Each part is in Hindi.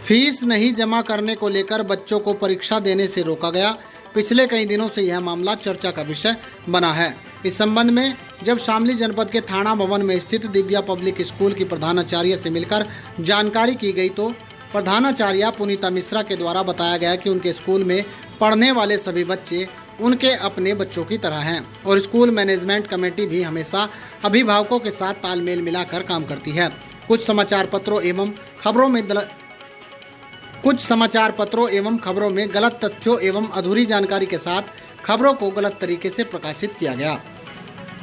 फीस नहीं जमा करने को लेकर बच्चों को परीक्षा देने से रोका गया। पिछले कई दिनों से यह मामला चर्चा का विषय बना है। इस संबंध में जब शामली जनपद के थाना भवन में स्थित दिव्या पब्लिक स्कूल की प्रधानाचार्य से मिलकर जानकारी की गई तो प्रधानाचार्य पुनीता मिश्रा के द्वारा बताया गया कि उनके स्कूल में पढ़ने वाले सभी बच्चे उनके अपने बच्चों की तरह हैं और स्कूल मैनेजमेंट कमेटी भी हमेशा अभिभावकों के साथ तालमेल मिलाकर काम करती है। कुछ समाचार पत्रों एवं खबरों में गलत तथ्यों एवं अधूरी जानकारी के साथ खबरों को गलत तरीके से प्रकाशित किया गया,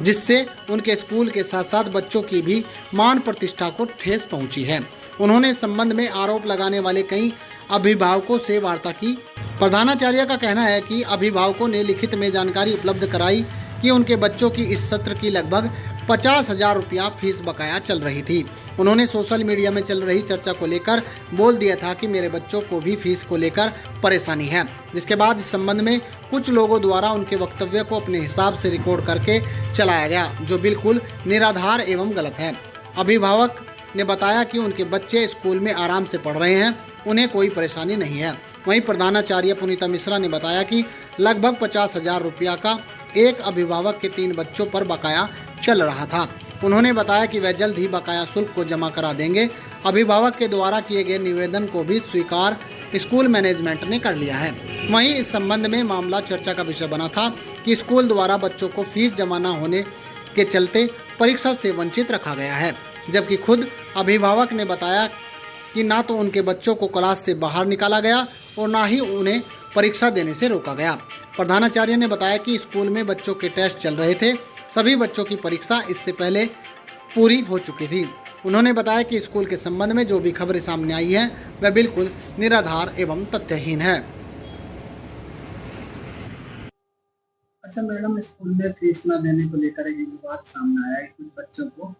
जिससे उनके स्कूल के साथ साथ बच्चों की भी मान प्रतिष्ठा को ठेस पहुंची है। उन्होंने इस संबंध में आरोप लगाने वाले कई अभिभावकों से वार्ता की। प्रधानाचार्य का कहना है कि अभिभावकों ने लिखित में जानकारी उपलब्ध कराई कि उनके बच्चों की इस सत्र की लगभग 50,000 रुपया फीस बकाया चल रही थी। उन्होंने सोशल मीडिया में चल रही चर्चा को लेकर बोल दिया था कि मेरे बच्चों को भी फीस को लेकर परेशानी है, जिसके बाद इस संबंध में कुछ लोगों द्वारा उनके वक्तव्य को अपने हिसाब से रिकॉर्ड करके चलाया गया, जो बिल्कुल निराधार एवं गलत है। अभिभावक ने बताया कि उनके बच्चे स्कूल में आराम से पढ़ रहे हैं, उन्हें कोई परेशानी नहीं है। वहीं प्रधानाचार्य पुनीता मिश्रा ने बताया कि लगभग 50,000 रुपया का एक अभिभावक के 3 बच्चों पर बकाया चल रहा था। उन्होंने बताया कि वह जल्द ही बकाया शुल्क को जमा करा देंगे। अभिभावक के द्वारा किए गए निवेदन को भी स्वीकार स्कूल मैनेजमेंट ने कर लिया है। वहीं इस संबंध में मामला चर्चा का विषय बना था कि स्कूल द्वारा बच्चों को फीस जमा न होने के चलते परीक्षा से वंचित रखा गया है, जबकि खुद अभिभावक ने बताया कि ना तो उनके बच्चों को क्लास से बाहर निकाला गया और ना ही उन्हें परीक्षा देने से रोका गया। प्रधानाचार्य ने बताया कि स्कूल में बच्चों के टेस्ट चल रहे थे, सभी बच्चों की परीक्षा इससे पहले पूरी हो चुकी थी। उन्होंने बताया कि स्कूल के संबंध में जो भी खबरें सामने आई है वह बिल्कुल निराधार एवं तथ्यहीन है। अच्छा मैडम, स्कूल में फीस न देने को लेकर एक विवाद सामने आया है। कुछ बच्चों को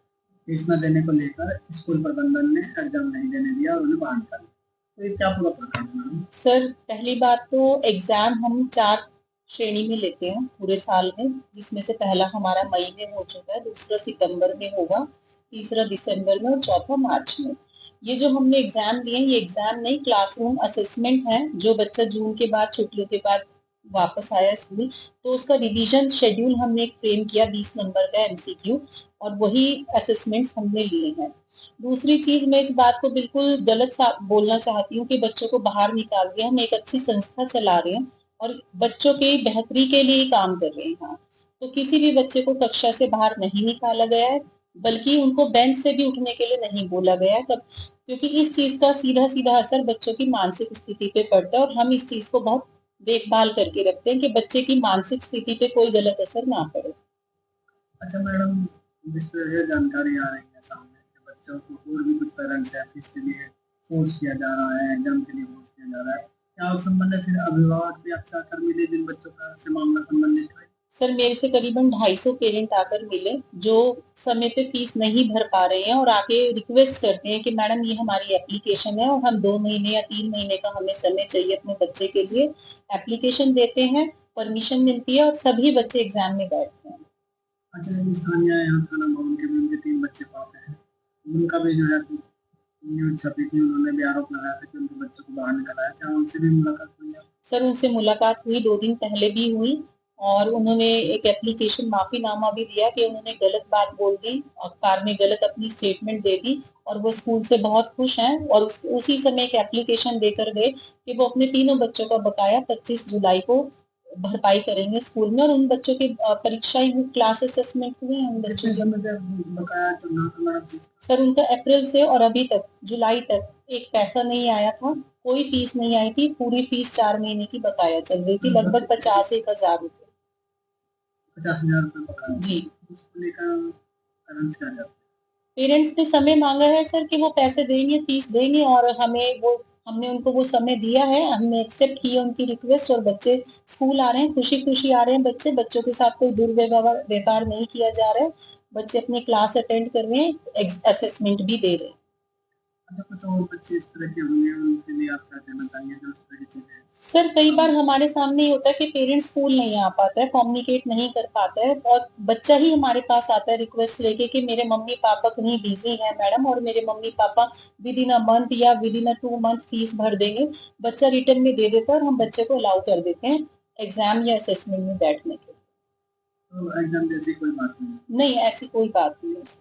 फीस न देने को लेकर स्कूल प्रबंधन ने एग्जाम नहीं देने दिया और उन्हें बाहर निकाला। तो ये क्या पूरा प्रकरण है मैडम? सर, पहली बात तो एग्जाम हम 4 श्रेणी में लेते हैं पूरे साल में, जिसमें से पहला हमारा मई में हो चुका है, दूसरा सितंबर में होगा, तीसरा दिसंबर में और चौथा मार्च में। ये जो हमने एग्जाम लिए ये एग्जाम नहीं, क्लासरूम असेसमेंट है। जो बच्चा जून के बाद छुट्टियों के बाद वापस आया स्कूल, तो उसका रिवीजन शेड्यूल हमने एक फ्रेम किया 20 नंबर का एमसीक्यू, और वही असेसमेंट्स हमने लिए हैं। दूसरी चीज, मैं इस बात को बिल्कुल गलत बोलना चाहती हूँ कि बच्चों को बाहर निकाल दिया। हम एक अच्छी संस्था चला रहे हैं और बच्चों के बेहतरी के लिए काम कर रहे हैं। हाँ, तो किसी भी बच्चे को कक्षा से बाहर नहीं निकाला गया है, बल्कि उनको बेंच से भी उठने के लिए नहीं बोला गया है। क्योंकि इस चीज का सीधा सीधा असर बच्चों की मानसिक स्थिति पे पड़ता है और हम इस चीज को बहुत देखभाल करके रखते हैं कि बच्चे की मानसिक स्थिति पे कोई गलत असर ना पड़े। अच्छा मैडम, जिस तरह ये जानकारी आ रही है सामने कि बच्चों को और भी कुछ पेरेंट्स है फीस के लिए फोर्स किया जा रहा है, एग्जाम के लिए फोर्स किया जा रहा है, क्या उस संबंध में फिर अभिभावक भी अक्सर आकर मिले जिन बच्चों का से मामला संबंधित है? सर, मेरे से करीबन 250 पेरेंट आकर मिले जो समय पे फीस नहीं भर पा रहे हैं और आके रिक्वेस्ट करते हैं कि मैडम ये हमारी एप्लीकेशन है और हम 2 महीने या 3 महीने का हमें समय चाहिए अपने बच्चे के लिए। एप्लीकेशन देते हैं, परमिशन मिलती है और सभी बच्चे एग्जाम में बैठते हैं। अच्छा, स्थानीय यहाँ थाना भवन के भी उनके 3 बच्चे पाते हैं, उनका भी जो है न्यूज छपी थी, उन्होंने भी आरोप लगाया था कि उनके बच्चों को बाहर निकाला है। क्या उनसे भी मुलाकात हुई है? सर, उनसे मुलाकात हुई, 2 दिन पहले भी हुई, और उन्होंने एक एप्लीकेशन माफीनामा भी दिया कि उन्होंने गलत बात बोल दी और कार में गलत अपनी स्टेटमेंट दे दी, और वो स्कूल से बहुत खुश हैं। और उसी समय एक एप्लीकेशन देकर गए कि वो अपने तीनों बच्चों का बकाया 25 जुलाई को भरपाई करेंगे स्कूल में, और उन बच्चों की परीक्षा क्लास असेसमेंट हुए हैं उन बच्चों के। सर, उनका अप्रैल से और अभी तक जुलाई तक एक पैसा नहीं आया था, कोई फीस नहीं आई थी। पूरी फीस 4 महीने की बकाया चल रही थी, लगभग 50,000 रुपए। 50,000 रुपए बकाया जी। पेरेंट्स ने समय मांगा है सर कि वो पैसे देंगे, फीस देंगे, और हमने उनको वो समय दिया है। हमने एक्सेप्ट किया उनकी रिक्वेस्ट और बच्चे स्कूल आ रहे हैं, खुशी खुशी आ रहे हैं बच्चे। बच्चों के साथ कोई दुर्व्यवहार नहीं किया जा रहा है, बच्चे अपनी क्लास अटेंड कर रहे हैं, असेसमेंट भी दे रहे हैं। अच्छा, कुछ और बच्चे इस तरह के होंगे, उनके लिए आप क्या कहना चाहेंगे जो इस तरह की चीजें? सर कई बार हमारे सामने ये होता है कि पेरेंट्स स्कूल नहीं आ पाता है, कम्युनिकेट नहीं कर पाता है और बच्चा ही हमारे पास आता है रिक्वेस्ट लेके कि मेरे मम्मी पापा कहीं बिजी हैं मैडम और मेरे mummy papa within a month या within a 2 month fees भर देंगे। बच्चा रिटर्न में दे देता है और हम बच्चे को अलाउ कर देते हैं एग्जाम या असेसमेंट में बैठने के लिए। तो एकदम जैसी कोई बात नहीं। नहीं, ऐसी कोई बात नहीं है।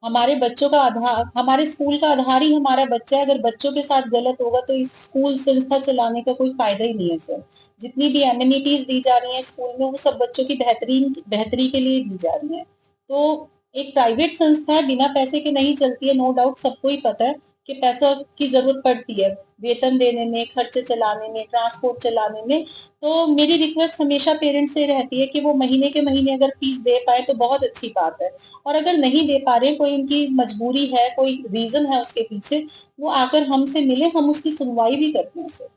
हमारे बच्चों का आधार, हमारे स्कूल का आधार ही हमारा बच्चा है। अगर बच्चों के साथ गलत होगा तो इस स्कूल संस्था चलाने का कोई फायदा ही नहीं है सर। जितनी भी एमिनिटीज दी जा रही हैं स्कूल में वो सब बच्चों की बेहतरी के लिए दी जा रही हैं। तो एक प्राइवेट संस्था है, बिना पैसे के नहीं चलती है, नो डाउट, सबको ही पता है कि पैसा की जरूरत पड़ती है वेतन देने में, खर्चे चलाने में, ट्रांसपोर्ट चलाने में। तो मेरी रिक्वेस्ट हमेशा पेरेंट्स से रहती है कि वो महीने के महीने अगर फीस दे पाए तो बहुत अच्छी बात है और अगर नहीं दे पा रहे, कोई उनकी मजबूरी है, कोई रीजन है उसके पीछे, वो आकर हमसे मिले, हम उसकी सुनवाई भी करते हैं सर।